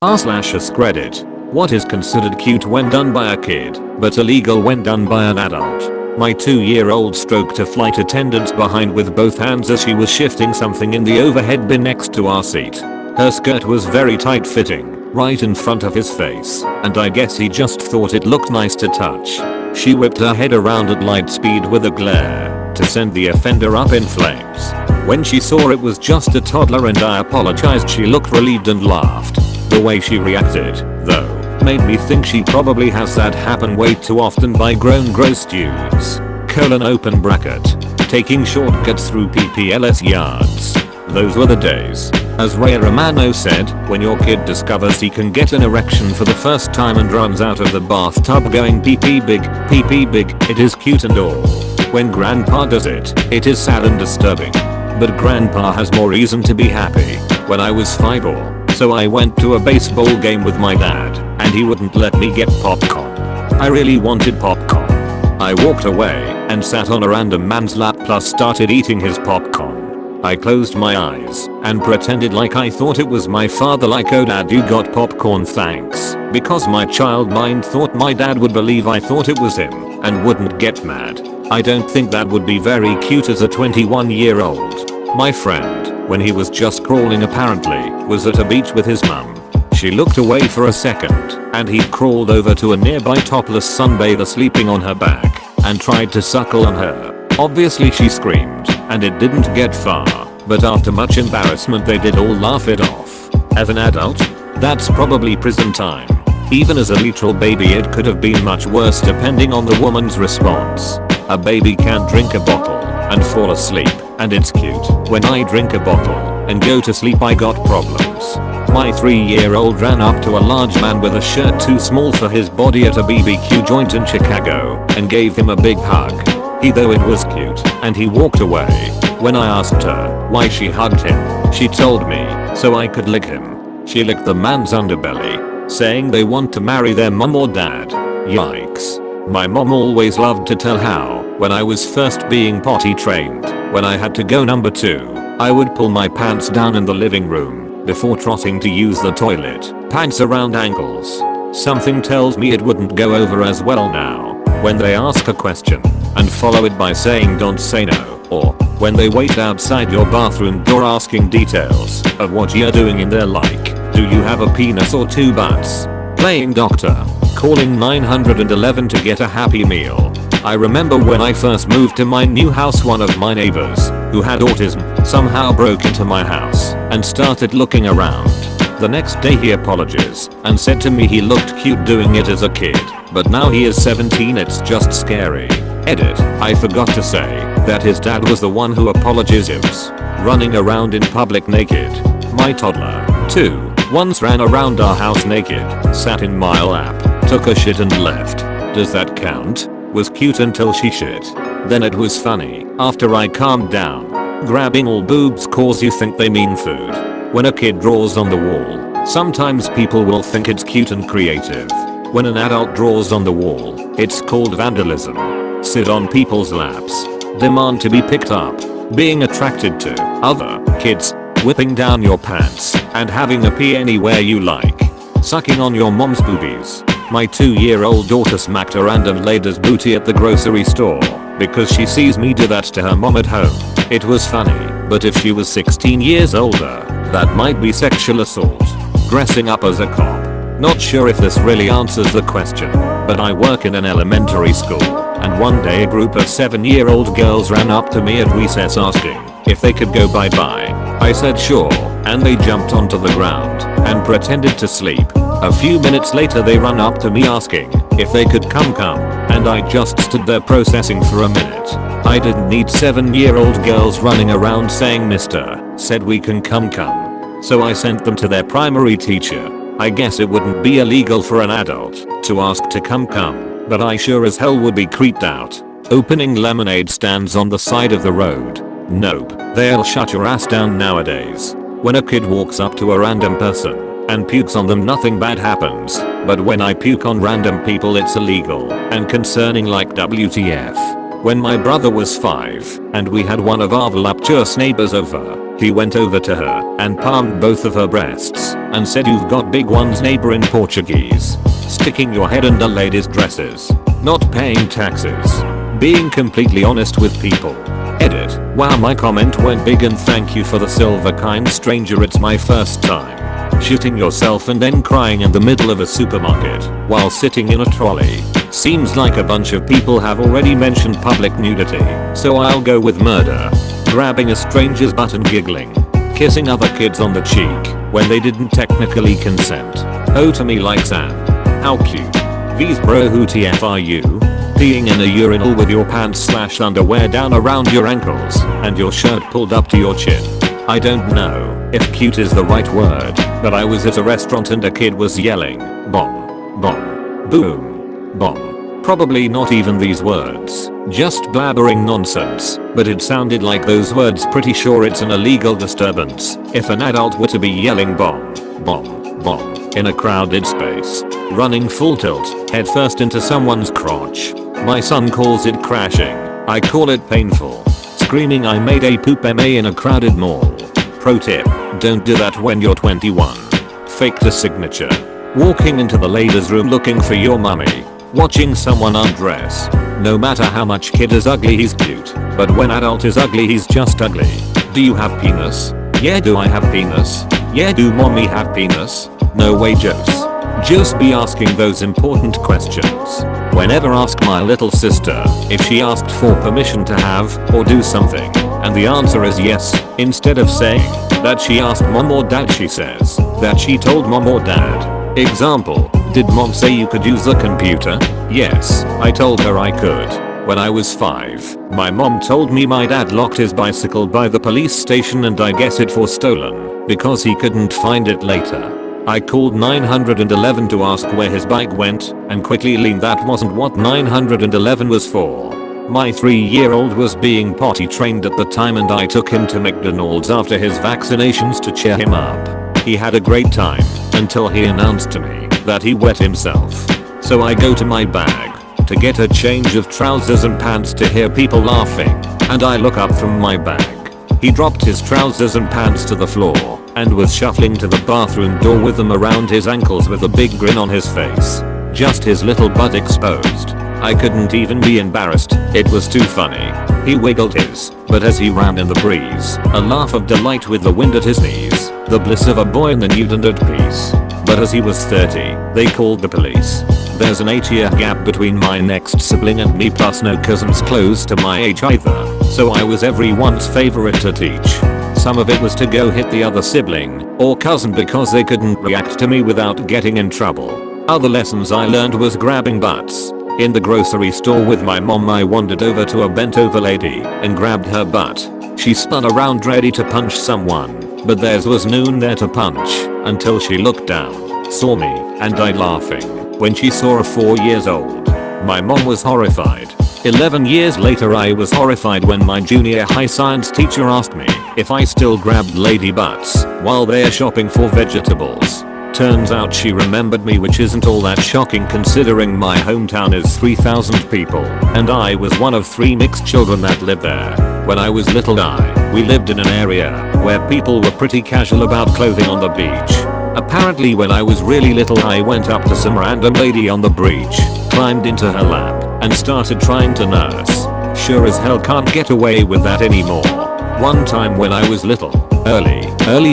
r/askreddit. What is considered cute when done by a kid, but illegal when done by an adult? My 2-year-old stroked a flight attendant's behind with both hands as she was shifting something in the overhead bin next to our seat. Her skirt was very tight fitting, right in front of his face, and I guess he just thought it looked nice to touch. She whipped her head around at light speed with a glare to send the offender up in flames. When she saw it was just a toddler and I apologized, she looked relieved and laughed. The way she reacted, though, made me think she probably has that happen way too often by grown gross dudes. Open bracket. Taking shortcuts through PPLS yards. Those were the days. As Ray Romano said, when your kid discovers he can get an erection for the first time and runs out of the bathtub going pee pee big, it is cute and all. When grandpa does it, it is sad and disturbing. But grandpa has more reason to be happy. When I was 5 so I went to a baseball game with my dad, and he wouldn't let me get popcorn. I really wanted popcorn. I walked away and sat on a random man's lap plus started eating his popcorn. I closed my eyes and pretended like I thought it was my father, like, "Oh dad, you got popcorn, thanks," because my child mind thought my dad would believe I thought it was him and wouldn't get mad. I don't think that would be very cute as a 21-year-old. My friend, when he was just crawling apparently, was at a beach with his mum. She looked away for a second, and he crawled over to a nearby topless sunbather sleeping on her back, and tried to suckle on her. Obviously she screamed, and it didn't get far, but after much embarrassment they did all laugh it off. As an adult, that's probably prison time. Even as a literal baby it could have been much worse depending on the woman's response. A baby can't drink a bottle and fall asleep, and it's cute. When I drink a bottle and go to sleep I got problems. My 3-year-old ran up to a large man with a shirt too small for his body at a BBQ joint in Chicago and gave him a big hug. He thought it was cute and he walked away. When I asked her why she hugged him, she told me so I could lick him. She licked the man's underbelly, saying they want to marry their mum or dad. Yikes. My mom always loved to tell how, when I was first being potty trained, when I had to go number 2, I would pull my pants down in the living room before trotting to use the toilet, pants around ankles. Something tells me it wouldn't go over as well now. When they ask a question and follow it by saying don't say no, or when they wait outside your bathroom door asking details of what you're doing in there, like, do you have a penis or 2 butts? Playing doctor. Calling 911 to get a Happy Meal. I remember when I first moved to my new house, one of my neighbors, who had autism, somehow broke into my house and started looking around. The next day he apologized and said to me he looked cute doing it as a kid, but now he is 17, it's just scary. Edit. I forgot to say that his dad was the one who apologized, running around in public naked. My toddler, too, once ran around our house naked, sat in my lap, took a shit and left. Does that count? Was cute until she shit. Then it was funny after I calmed down. Grabbing all boobs cause you think they mean food. When a kid draws on the wall, sometimes people will think it's cute and creative. When an adult draws on the wall, it's called vandalism. Sit on people's laps. Demand to be picked up. Being attracted to other kids. Whipping down your pants and having a pee anywhere you like. Sucking on your mom's boobies. My 2-year-old daughter smacked a random lady's booty at the grocery store because she sees me do that to her mom at home. It was funny, but if she was 16 years older, that might be sexual assault. Dressing up as a cop. Not sure if this really answers the question, but I work in an elementary school, and one day a group of 7-year-old girls ran up to me at recess asking if they could go bye-bye. I said sure, and they jumped onto the ground and pretended to sleep. A few minutes later they ran up to me asking if they could come, and I just stood there processing for a minute. I didn't need 7-year-old girls running around saying Mister said we can come. So I sent them to their primary teacher. I guess it wouldn't be illegal for an adult to ask to come, but I sure as hell would be creeped out. Opening lemonade stands on the side of the road. Nope, they'll shut your ass down nowadays. When a kid walks up to a random person and pukes on them, nothing bad happens, but when I puke on random people it's illegal and concerning, like WTF. When my brother was 5 and we had one of our voluptuous neighbors over, he went over to her and palmed both of her breasts. and said you've got big ones neighbor in Portuguese. Sticking your head under ladies' dresses. Not paying taxes. Being completely honest with people. Edit. Wow, my comment went big and thank you for the silver kind stranger, it's my first time. Shitting yourself and then crying in the middle of a supermarket while sitting in a trolley. Seems like a bunch of people have already mentioned public nudity, so I'll go with murder. Grabbing a stranger's butt and giggling. Kissing other kids on the cheek when they didn't technically consent. Oh, to me like Sam. How cute. V's bro, who TF are you? Peeing in a urinal with your pants/underwear down around your ankles and your shirt pulled up to your chin. I don't know if cute is the right word, but I was at a restaurant and a kid was yelling, bomb, bomb, boom, bomb. Probably not even these words, just blabbering nonsense, but it sounded like those words. Pretty sure it's an illegal disturbance if an adult were to be yelling bomb, bomb, bomb in a crowded space, running full tilt, headfirst into someone's crotch. My son calls it crashing, I call it painful. Screaming I made a poop MA in a crowded mall. Pro tip, don't do that when you're 21. Fake the signature. Walking into the ladies' room looking for your mummy. Watching someone undress. No matter how much kid is ugly he's cute, but when adult is ugly he's just ugly. Do you have penis? Yeah, do I have penis? Yeah, do mommy have penis? No way, Jose. Just be asking those important questions. Whenever ask my little sister if she asked for permission to have or do something, and the answer is yes, instead of saying that she asked mom or dad, she says that she told mom or dad. Example, did mom say you could use the computer? Yes, I told her I could. When I was 5, my mom told me my dad locked his bicycle by the police station and I guess it was stolen because he couldn't find it later. I called 911 to ask where his bike went and quickly learned that wasn't what 911 was for. My 3-year-old was being potty trained at the time and I took him to McDonald's after his vaccinations to cheer him up. He had a great time until he announced to me that he wet himself. So I go to my bag to get a change of trousers and pants to hear people laughing, and I look up from my bag. He dropped his trousers and pants to the floor and was shuffling to the bathroom door with them around his ankles with a big grin on his face. Just his little butt exposed. I couldn't even be embarrassed, it was too funny. He wiggled his, but as he ran in the breeze, a laugh of delight with the wind at his knees, the bliss of a boy in the nude and at peace. But as he was 30, they called the police. There's an 8-year gap between my next sibling and me, plus no cousins close to my age either, so I was everyone's favorite to teach. Some of it was to go hit the other sibling or cousin because they couldn't react to me without getting in trouble. Other lessons I learned was grabbing butts. In the grocery store with my mom, I wandered over to a bent over lady and grabbed her butt. She spun around ready to punch someone, but theirs was noon there to punch until she looked down, saw me, and died laughing when she saw a 4 years old. My mom was horrified. 11 years later I was horrified when my junior high science teacher asked me if I still grabbed lady butts while they're shopping for vegetables. Turns out she remembered me, which isn't all that shocking considering my hometown is 3,000 people and I was one of 3 mixed children that lived there. When I was little we lived in an area where people were pretty casual about clothing on the beach. Apparently when I was really little I went up to some random lady on the beach, climbed into her lap, and started trying to nurse. Sure as hell can't get away with that anymore. One time when I was little, early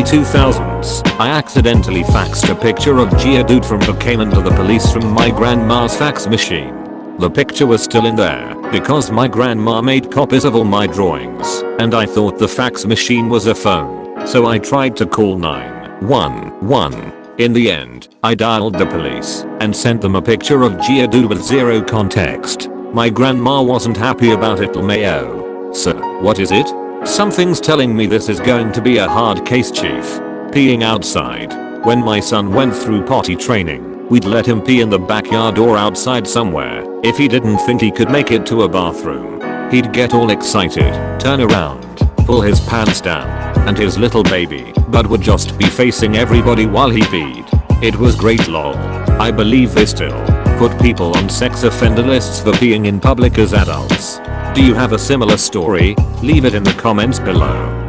2000s, I accidentally faxed a picture of Geodude from Pokemon to the police from my grandma's fax machine. The picture was still in there because my grandma made copies of all my drawings, and I thought the fax machine was a phone, so I tried to call 911. In the end, I dialed the police and sent them a picture of Geodude with zero context. My grandma wasn't happy about it. Mayo. Sir, what is it? Something's telling me this is going to be a hard case, chief. Peeing outside. When my son went through potty training, we'd let him pee in the backyard or outside somewhere. If he didn't think he could make it to a bathroom, he'd get all excited, turn around, pull his pants down, and his little baby butt would just be facing everybody while he peed. It was great lol. I believe they still put people on sex offender lists for peeing in public as adults. Do you have a similar story? Leave it in the comments below.